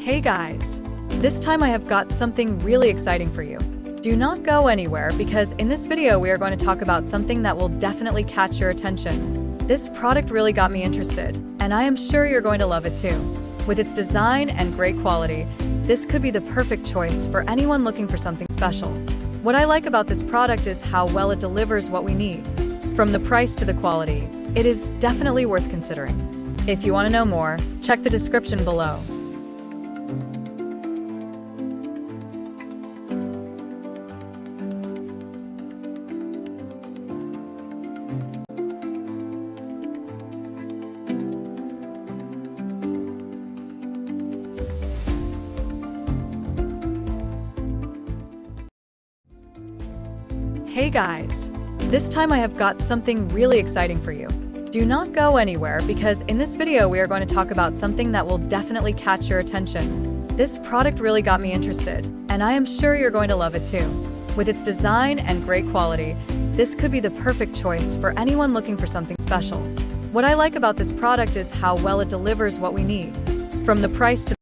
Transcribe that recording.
Hey guys! This time I have got something really exciting for you. Do not go anywhere because in this video we are going to talk about something that will definitely catch your attention. This product really got me interested, and I am sure you're going to love it too. With its design and great quality, this could be the perfect choice for anyone looking for something special. What I like about this product is how well it delivers what we need. From the price to the quality, it is definitely worth considering. If you want to know more, check the description below. Hey guys! This time I have got something really exciting for you. Do not go anywhere because in this video we are going to talk about something that will definitely catch your attention. This product really got me interested, and I am sure you're going to love it too. With its design and great quality, this could be the perfect choice for anyone looking for something special. What I like about this product is how well it delivers what we need. From the price to